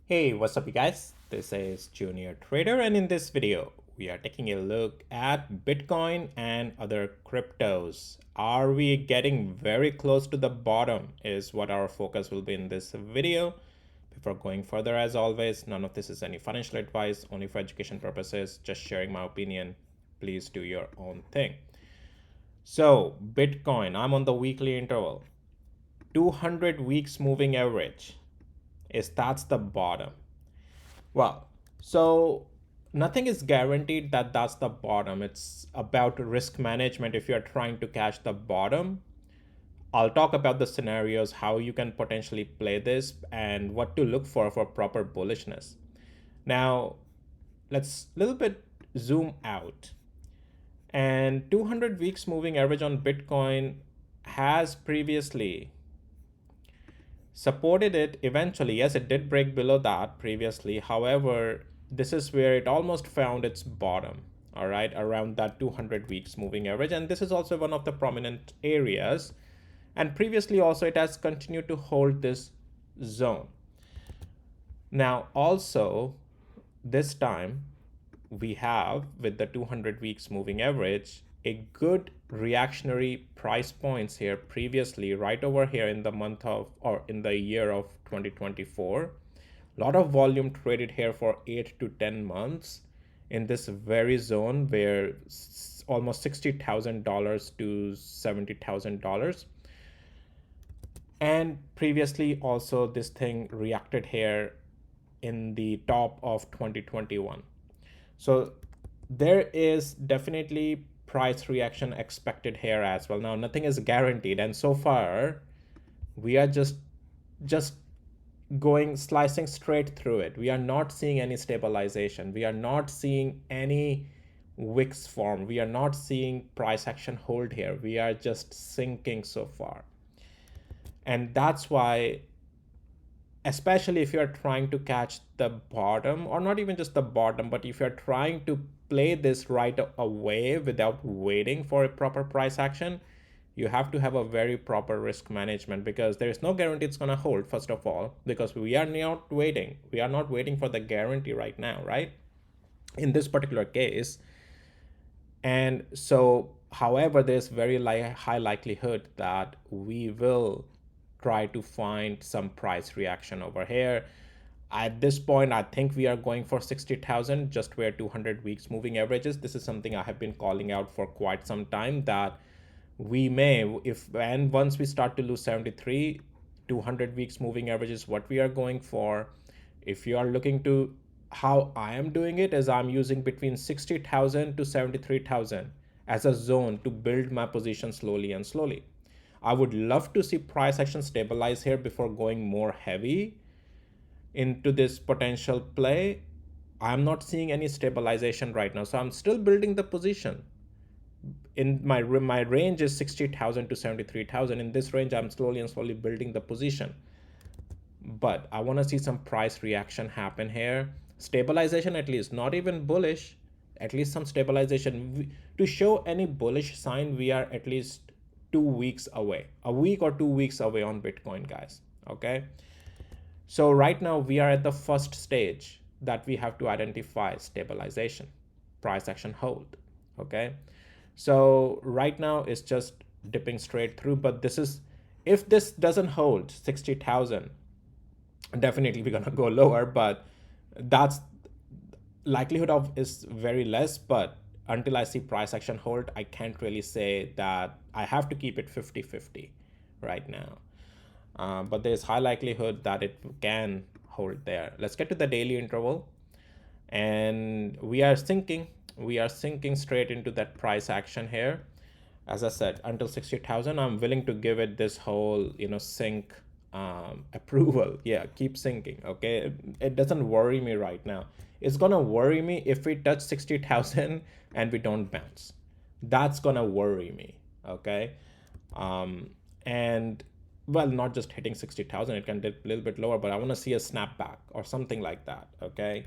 Hey, what's up you guys? This is Junior Trader, and in this video we are taking a look at Bitcoin and other cryptos. Are we getting very close to the bottom is what our focus will be in this video. Before going further, as always, none of this is any financial advice, only for education purposes, just sharing my opinion. Please do your own thing. So Bitcoin, I'm on the weekly interval. 200 weeks moving average is that's the bottom. Well, so nothing is guaranteed that that's the bottom. It's about risk management if you're trying to catch the bottom. I'll talk about the scenarios, how you can potentially play this, and what to look for proper bullishness. Now, let's a little bit zoom out. And 200 weeks moving average on Bitcoin has previously supported it eventually. Yes, it did break below that previously. However, this is where it almost found its bottom, all right, around that 200 weeks moving average. And this is also one of the prominent areas. And previously also it has continued to hold this zone. Now, also this time we have with the 200 weeks moving average a good reactionary price points here previously right over here in the month of or in the year of 2024. A lot of volume traded here for 8 to 10 months in this very zone where almost $60,000 to $70,000. And previously also this thing reacted here in the top of 2021. So there is definitely price reaction expected here as well. Now nothing is guaranteed, and so far we are just going slicing straight through it. We are not seeing any stabilization. We are not seeing any wicks form. We are not seeing price action hold here. We are just sinking so far. And that's why, especially if you're trying to catch the bottom, or not even just the bottom, but if you're trying to play this right away without waiting for a proper price action, you have to have a very proper risk management, because there is no guarantee it's going to hold, first of all, because we are not waiting for the guarantee right now, right, in this particular case. And so, however, there's very high likelihood that we will try to find some price reaction over here. At this point, I think we are going for 60,000, just where 200 weeks moving averages. This is something I have been calling out for quite some time, that we may, if and once we start to lose 73, 200 weeks moving averages, what we are going for. If you are looking to, how I am doing it is I'm using between 60,000 to 73,000 as a zone to build my position slowly and slowly. I would love to see price action stabilize here before going more heavy into this potential play. I'm not seeing any stabilization right now, so I'm still building the position. In my range is 60,000 to 73,000. In this range, I'm slowly building the position. But I want to see some price reaction happen here. Stabilization at least, not even bullish, at least some stabilization. To show any bullish sign, we are at least 2 weeks away, a week or 2 weeks away on Bitcoin, guys. Okay. So right now we are at the first stage that we have to identify stabilization, price action hold. Okay. So right now it's just dipping straight through, but this is, if this doesn't hold 60,000, definitely we're gonna go lower, but that's likelihood of is very less. But until I see price action hold, I can't really say that. I have to keep it 50-50 right now. But there's high likelihood that it can hold there. Let's get to the daily interval, and we are sinking straight into that price action here. As I said, until 60,000, I'm willing to give it this whole, sink approval. Yeah, keep sinking. Okay, it doesn't worry me right now. It's gonna worry me if we touch 60,000 and we don't bounce. That's gonna worry me. Okay, and well, not just hitting 60,000, it can dip a little bit lower, but I want to see a snapback or something like that. Okay.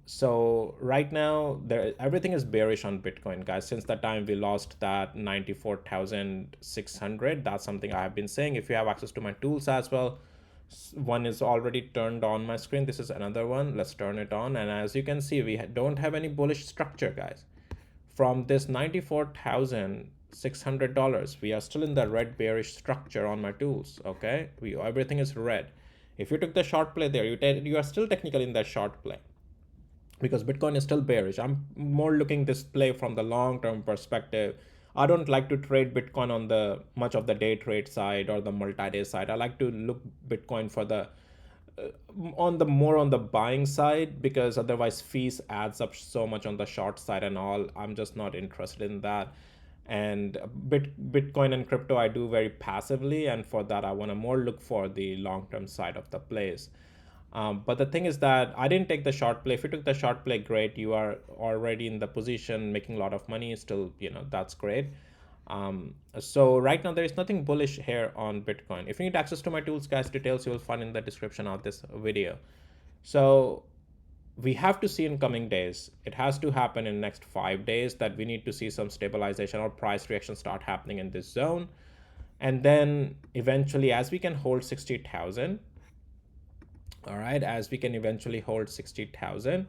So right now everything is bearish on Bitcoin, guys. Since the time we lost that 94,600, that's something I have been saying. If you have access to my tools as well, One is already turned on my screen. This is another one. Let's turn it on. And as you can see, we don't have any bullish structure, guys. From this $94,600, we are still in the red bearish structure on my tools. Okay, everything is red. If you took the short play there, you are still technically in that short play, because Bitcoin is still bearish. I'm more looking this play from the long-term perspective. I don't like to trade Bitcoin on the much of the day trade side or the multi-day side. I like to look Bitcoin for the on the more on the buying side, because otherwise fees adds up so much on the short side and all. I'm just not interested in that. And Bitcoin and crypto I do very passively, and for that I want to more look for the long-term side of the plays. But the thing is that I didn't take the short play. If you took the short play, great. You are already in the position making a lot of money. Still, that's great. So right now there is nothing bullish here on Bitcoin. If you need access to my tools, guys, details you will find in the description of this video. So we have to see in coming days. It has to happen in next 5 days that we need to see some stabilization or price reaction start happening in this zone. And then eventually, as we can hold 60,000, all right, as we can eventually hold 60,000,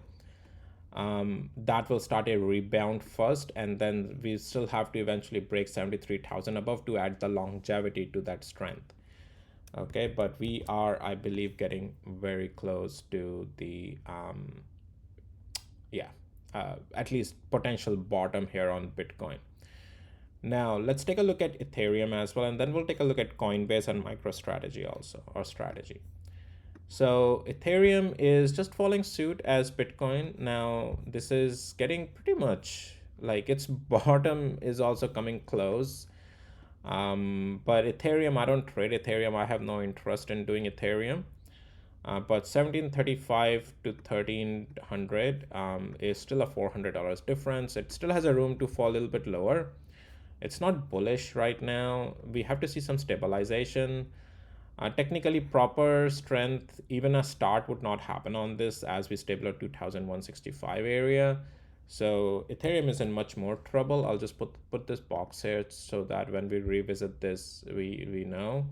that will start a rebound first, and then we still have to eventually break 73,000 above to add the longevity to that strength. Okay, but we are, I believe, getting very close to the at least potential bottom here on Bitcoin. Now let's take a look at Ethereum as well, and then we'll take a look at Coinbase and MicroStrategy also, or strategy. So Ethereum is just following suit as Bitcoin. Now this is getting pretty much like its bottom is also coming close. But Ethereum, I don't trade Ethereum. I have no interest in doing Ethereum. But 1735 to 1300 is still a $400 difference. It still has a room to fall a little bit lower. It's not bullish right now. We have to see some stabilization. Technically proper strength, even a start would not happen on this, as we stable at 2165 area. So Ethereum is in much more trouble. I'll just put this box here so that when we revisit this, we know.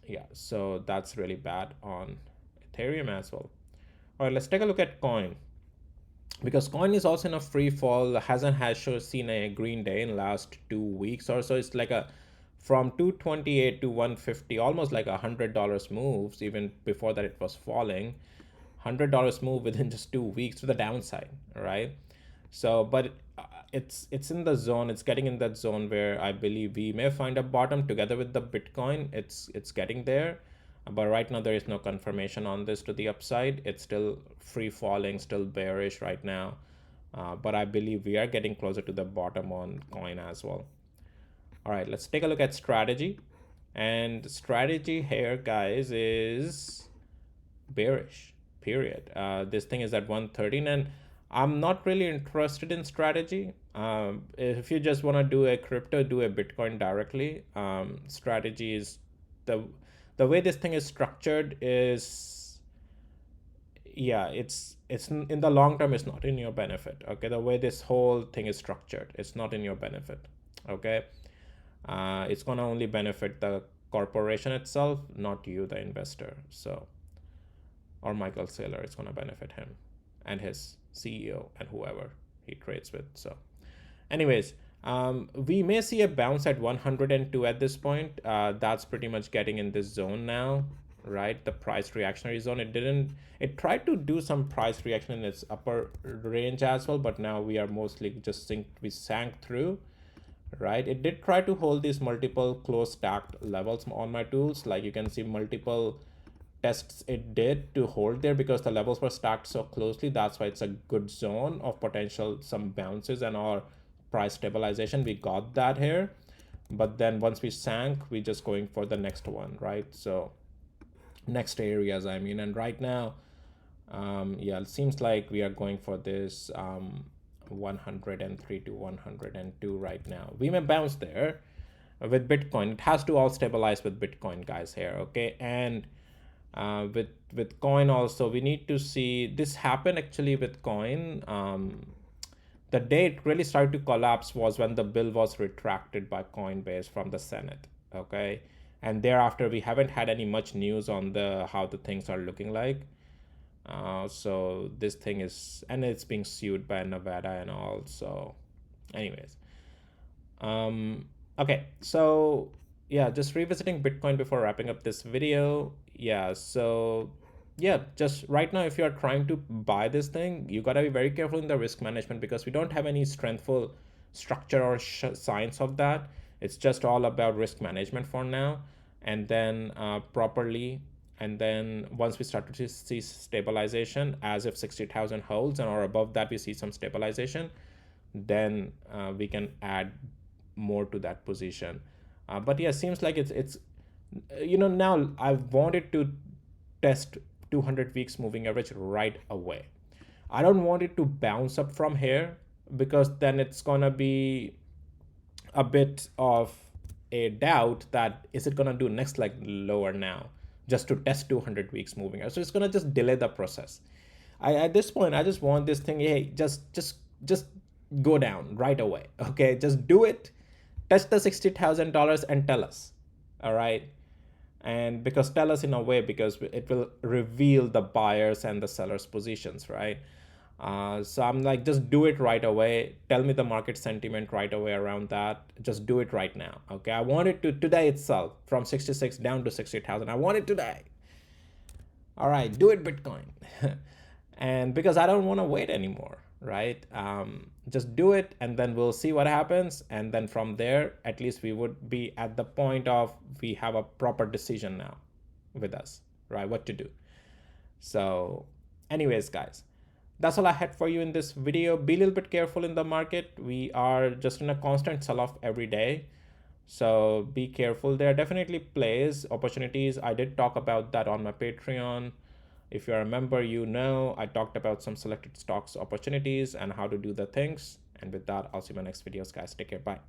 Yeah, so that's really bad on Ethereum as well. All right, let's take a look at Coin, because Coin is also in a free fall. Hasn't seen a green day in last 2 weeks or so. It's like a from 228 to 150, almost like $100 moves. Even before that it was falling. $100 move within just 2 weeks to the downside, right? So but it's in the zone. It's getting in that zone where I believe we may find a bottom together with the Bitcoin. It's getting there, but right now there is no confirmation on this to the upside. It's still free falling, still bearish right now, but I believe we are getting closer to the bottom on Coin as well. All right, let's take a look at strategy. And strategy here, guys, is bearish, period. This thing is at 113, and I'm not really interested in strategy. If you just want to do a crypto, do a Bitcoin directly. Strategy is the way this thing is structured is, yeah, it's in the long term, it's not in your benefit. Okay, the way this whole thing is structured, it's not in your benefit. Okay, it's gonna only benefit the corporation itself, not you, the investor. So, or Michael Saylor, it's gonna benefit him and his CEO and whoever he trades with. So anyways, we may see a bounce at 102 at this point. That's pretty much getting in this zone now, right? The price reactionary zone. It tried to do some price reaction in its upper range as well, but now we are mostly just we sank through, right? It did try to hold these multiple close stacked levels on my tools. Like you can see multiple tests it did to hold there, because the levels were stacked so closely. That's why it's a good zone of potential some bounces and our price stabilization. We got that here, but then once we sank, we just going for the next one, right? So next areas, I mean. And right now, yeah, it seems like we are going for this 103 to 102 right now. We may bounce there with Bitcoin. It has to all stabilize with Bitcoin, guys, here. Okay, and with Coin also, we need to see this happen actually with Coin. The day it really started to collapse was when the bill was retracted by Coinbase from the Senate. Okay, and thereafter we haven't had any much news on the how the things are looking like. So this thing is, and it's being sued by Nevada and all. So anyways, okay, so yeah, just revisiting Bitcoin before wrapping up this video. Yeah, so yeah, just right now, if you're trying to buy this thing, you got to be very careful in the risk management, because we don't have any strengthful structure or science of that. It's just all about risk management for now, and then properly, and then once we start to see stabilization, as if 60,000 holds and or above that we see some stabilization, then we can add more to that position. But yeah, seems like it's now I wanted to test 200 weeks moving average right away. I don't want it to bounce up from here, because then it's gonna be a bit of a doubt that is it gonna do next leg lower now, just to test 200 weeks moving average. So it's gonna just delay the process. At this point I just want this thing, hey, just go down right away. Okay, just do it, touch the $60,000 and tell us. All right. And because tell us in a way, because it will reveal the buyers and the sellers positions, right? So I'm like, just do it right away. Tell me the market sentiment right away around that. Just do it right now. Okay, I want it to today itself, from 66 down to 60,000. I want it today. All right, do it, Bitcoin. And because I don't want to wait anymore, right? Just do it, and then we'll see what happens. And then from there, at least we would be at the point of we have a proper decision now with us, right? What to do. So anyways, guys, that's all I had for you in this video. Be a little bit careful in the market. We are just in a constant sell-off every day. So be careful. There are definitely plays, opportunities. I did talk about that on my Patreon. If you remember, I talked about some selected stocks opportunities and how to do the things. And with that, I'll see you in my next videos, guys. Take care. Bye.